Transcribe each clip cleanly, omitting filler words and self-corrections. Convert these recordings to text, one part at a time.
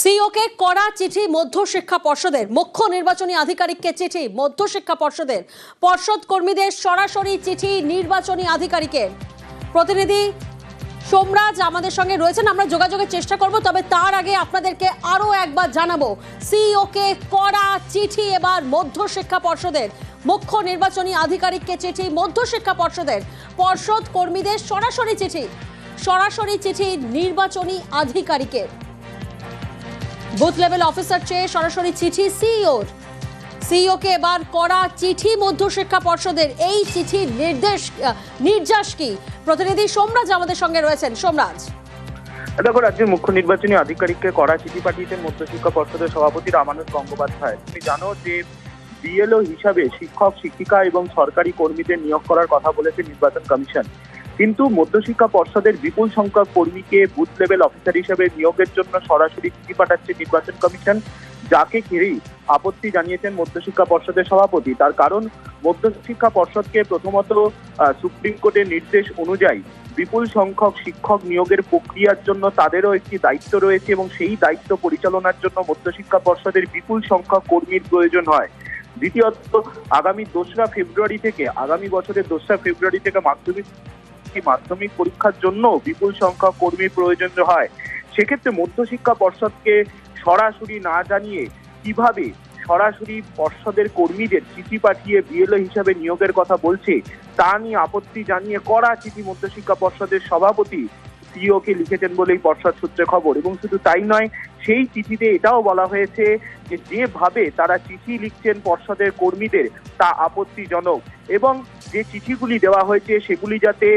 সিইওকে কড়া চিঠি মধ্যশিক্ষা পর্ষদের, মুখ্য নির্বাচনী আধিকারিককে চিঠি মধ্যশিক্ষা পর্ষদের, পর্ষদ কর্মীদের সরাসরি চিঠি নির্বাচনী আধিকারিকের। প্রতিনিধি সোমরাজ আমাদের সঙ্গে রয়েছেন, আমরা যোগাযোগের চেষ্টা করব। তবে তার আগে আপনাদেরকে আরো একবার জানাবো, সিইওকে কড়া চিঠি এবার মধ্যশিক্ষা পর্ষদের, মুখ্য নির্বাচনী আধিকারিককে চিঠি মধ্যশিক্ষা পর্ষদের, পর্ষদ কর্মীদের সরাসরি চিঠি নির্বাচনী আধিকারিকের। বুথ লেভেল অফিসার চেয়ে সরাসরি চিঠি সিইওকে এবার করা চিঠি মধ্যশিক্ষা পর্ষদের। এই চিঠির নির্যাস কি? প্রতিনিধি সোমরাজ আমাদের সঙ্গে রয়েছেন। সোমরাজ, দেখো, রাজ্যের মুখ্য নির্বাচনী আধিকারিককে কড়া চিঠি পাঠিয়েছেন মধ্যশিক্ষা পর্ষদের সভাপতি রামানুজ গঙ্গোপাধ্যায়। তুমি জানো যে বিএলও হিসাবে শিক্ষক, শিক্ষিকা এবং সরকারি কর্মীদের নিয়োগ করার কথা বলেছে নির্বাচন কমিশন, কিন্তু মধ্যশিক্ষা পর্ষদের বিপুল সংখ্যক কর্মীকে বুথ লেভেল অফিসার হিসেবে নিয়োগের জন্য সরাসরি চিঠি পাঠাচ্ছে নির্বাচন কমিশন, যাকে ঘিরেই আপত্তি জানিয়েছেন মধ্যশিক্ষা পর্ষদের সভাপতি। তার কারণ, মধ্যশিক্ষা পর্ষদকে প্রথমত সুপ্রিম কোর্টের নির্দেশ অনুযায়ী বিপুল সংখ্যক শিক্ষক নিয়োগের প্রক্রিয়ার জন্য তাদেরও একটি দায়িত্ব রয়েছে এবং সেই দায়িত্ব পরিচালনার জন্য মধ্যশিক্ষা পর্ষদের বিপুল সংখ্যক কর্মীর প্রয়োজন হয়। দ্বিতীয়ত, আগামী বছরের 2রা ফেব্রুয়ারি থেকে মাধ্যমিক পরীক্ষার জন্য বিপুল সংখ্যক কর্মীর প্রয়োজন হয়। সেক্ষেত্রে মধ্যশিক্ষা পর্ষদকে সরাসরি না জানিয়ে কিভাবে সরাসরি পর্ষদের কর্মীদের চিঠি পাঠিয়ে বিএলও হিসাবে নিয়োগের কথা বলছে, তা নিয়ে আপত্তি জানিয়ে কড়া চিঠি মধ্যশিক্ষা পর্ষদের সভাপতি সিইওকে লিখেছেন বলেই পর্ষদ সূত্রে খবর। এবং শুধু তাই নয়, সেই চিঠিতে এটাও বলা হয়েছে যে যেভাবে তারা চিঠি লিখছেন পর্ষদের কর্মীদের তা আপত্তিজনক এবং যে চিঠিগুলি দেওয়া হয়েছে সেগুলি যাতে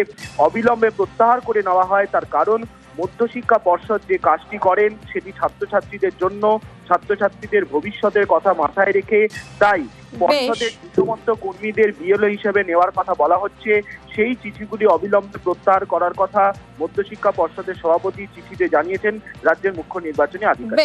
অবিলম্বে প্রত্যাহার করে নেওয়া হয়। তার কারণ, মধ্যশিক্ষা পর্ষদ যে কাজটি করেন সেটি ছাত্রছাত্রীদের জন্য, ছাত্রছাত্রীদের ভবিষ্যতের কথা মাথায় রেখে, তাই পর্ষদের সমস্ত কর্মীদের বিএলও হিসেবে নেওয়ার কথা বলা হচ্ছে। সেই চিঠিগুলি অবিলম্বে প্রত্যাহার করার কথা মধ্যশিক্ষা পর্ষদের সভাপতি চিঠিতে জানিয়েছেন রাজ্যের মুখ্য নির্বাচনী আধিকারিক।